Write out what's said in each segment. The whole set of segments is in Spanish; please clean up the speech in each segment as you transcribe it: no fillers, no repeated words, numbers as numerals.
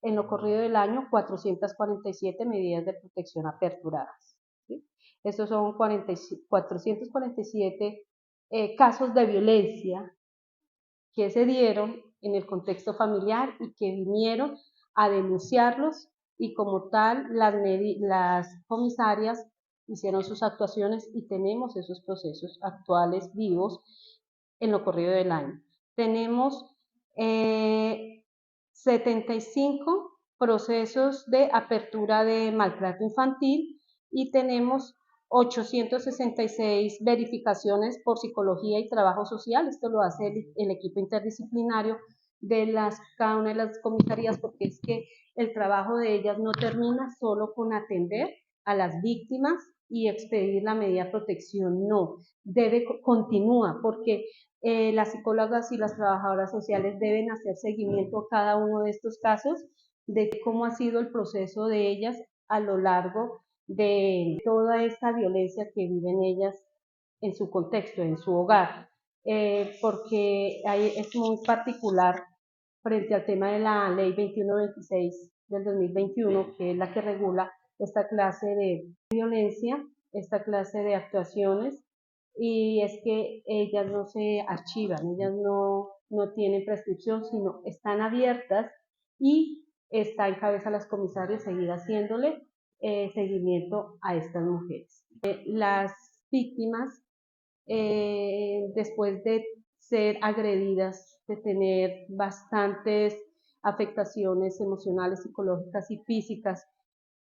en lo corrido del año 447 medidas de protección aperturadas. ¿Sí? Estos son 447 casos de violencia que se dieron en el contexto familiar y que vinieron a denunciarlos, y como tal las comisarias hicieron sus actuaciones y tenemos esos procesos actuales vivos en lo corrido del año. Tenemos 75 procesos de apertura de maltrato infantil y tenemos 866 verificaciones por psicología y trabajo social. Esto lo hace el equipo interdisciplinario de cada una de las comisarías, porque es que el trabajo de ellas no termina solo con atender a las víctimas y expedir la medida de protección, no, continúa, porque las psicólogas y las trabajadoras sociales deben hacer seguimiento a cada uno de estos casos, de cómo ha sido el proceso de ellas a lo largo de toda esta violencia que viven ellas en su contexto, en su hogar, porque es muy particular frente al tema de la ley 2126 del 2021, que es la que regula esta clase de violencia, esta clase de actuaciones, y es que ellas no se archivan, ellas no tienen prescripción, sino están abiertas, y está en cabeza las comisarias seguir haciéndole seguimiento a estas mujeres. Las víctimas, después de ser agredidas, de tener bastantes afectaciones emocionales, psicológicas y físicas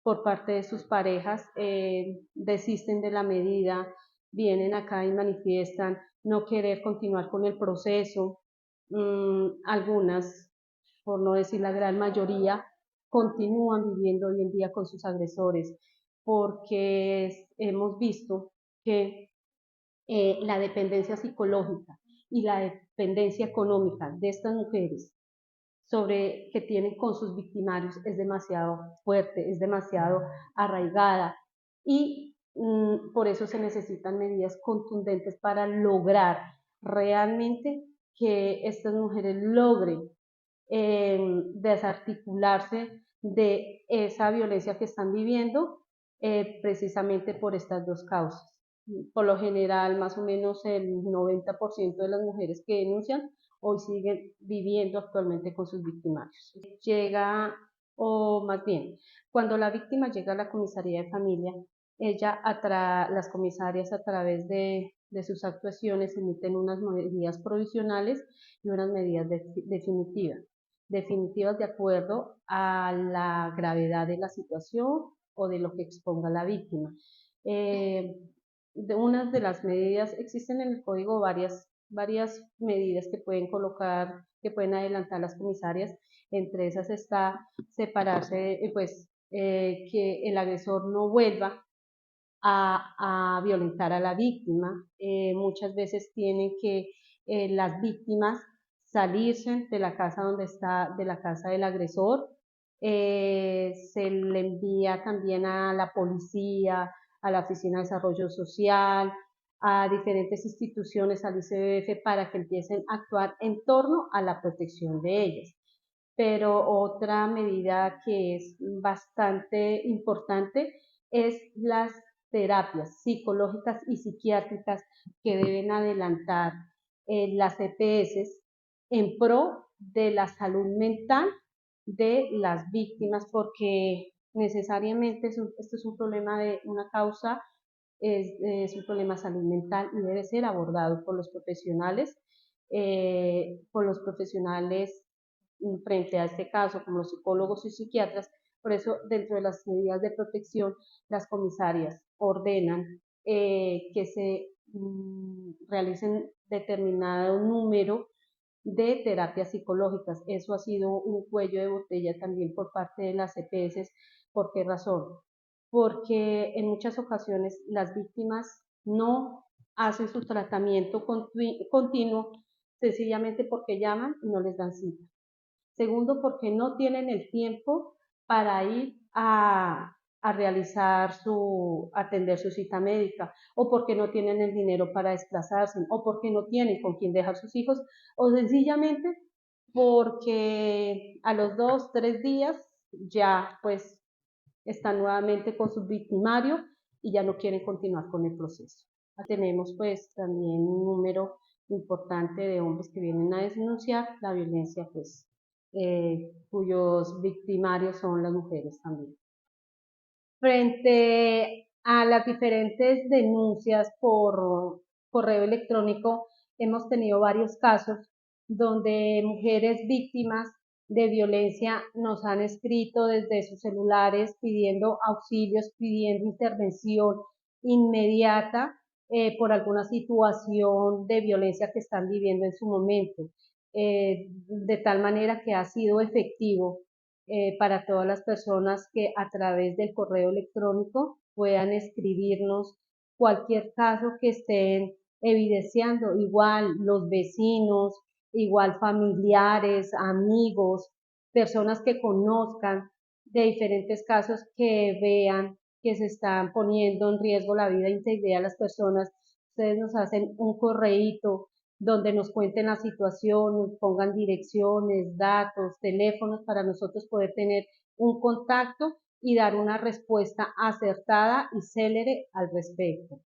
por parte de sus parejas, desisten de la medida, vienen acá y manifiestan no querer continuar con el proceso. Algunas, por no decir la gran mayoría, continúan viviendo hoy en día con sus agresores, porque hemos visto que la dependencia psicológica y la dependencia económica de estas mujeres que tienen con sus victimarios es demasiado fuerte, es demasiado arraigada, y por eso se necesitan medidas contundentes para lograr realmente que estas mujeres logren desarticularse de esa violencia que están viviendo, precisamente por estas dos causas. Por lo general, más o menos el 90% de las mujeres que denuncian hoy siguen viviendo actualmente con sus victimarios. Llega, o más bien, cuando la víctima llega a la comisaría de familia, las comisarias, a través de sus actuaciones, emiten unas medidas provisionales y unas medidas definitivas de acuerdo a la gravedad de la situación o de lo que exponga la víctima. Unas de las medidas, existen en el código varias medidas que pueden colocar, que pueden adelantar las comisarias. Entre esas está separarse, que el agresor no vuelva a violentar a la víctima. Muchas veces tienen que las víctimas salirse de la casa de la casa del agresor. Se le envía también a la policía, a la Oficina de Desarrollo Social, a diferentes instituciones, al ICBF, para que empiecen a actuar en torno a la protección de ellas. Pero otra medida que es bastante importante es las terapias psicológicas y psiquiátricas que deben adelantar las EPS en pro de la salud mental de las víctimas, porque necesariamente esto es un problema de una causa, es un problema de salud mental y debe ser abordado por los profesionales, frente a este caso, como los psicólogos y psiquiatras. Por eso, dentro de las medidas de protección, las comisarias ordenan que se realicen determinado número de terapias psicológicas. Eso ha sido un cuello de botella también por parte de las EPS. ¿Por qué razón? Porque en muchas ocasiones las víctimas no hacen su tratamiento continuo, sencillamente porque llaman y no les dan cita. Segundo, porque no tienen el tiempo para ir a atender su cita médica, o porque no tienen el dinero para desplazarse, o porque no tienen con quién dejar sus hijos, o sencillamente porque a los 2, 3 días ya pues están nuevamente con su victimario y ya no quieren continuar con el proceso. Tenemos pues también un número importante de hombres que vienen a denunciar la violencia pues cuyos victimarios son las mujeres también. Frente a las diferentes denuncias por correo electrónico, hemos tenido varios casos donde mujeres víctimas de violencia nos han escrito desde sus celulares pidiendo auxilios, pidiendo intervención inmediata por alguna situación de violencia que están viviendo en su momento, de tal manera que ha sido efectivo para todas las personas que a través del correo electrónico puedan escribirnos cualquier caso que estén evidenciando, igual los vecinos, igual familiares, amigos, personas que conozcan de diferentes casos que vean que se están poniendo en riesgo la vida e integridad de las personas. Ustedes nos hacen un correíto donde nos cuenten la situación, nos pongan direcciones, datos, teléfonos para nosotros poder tener un contacto y dar una respuesta acertada y célere al respecto.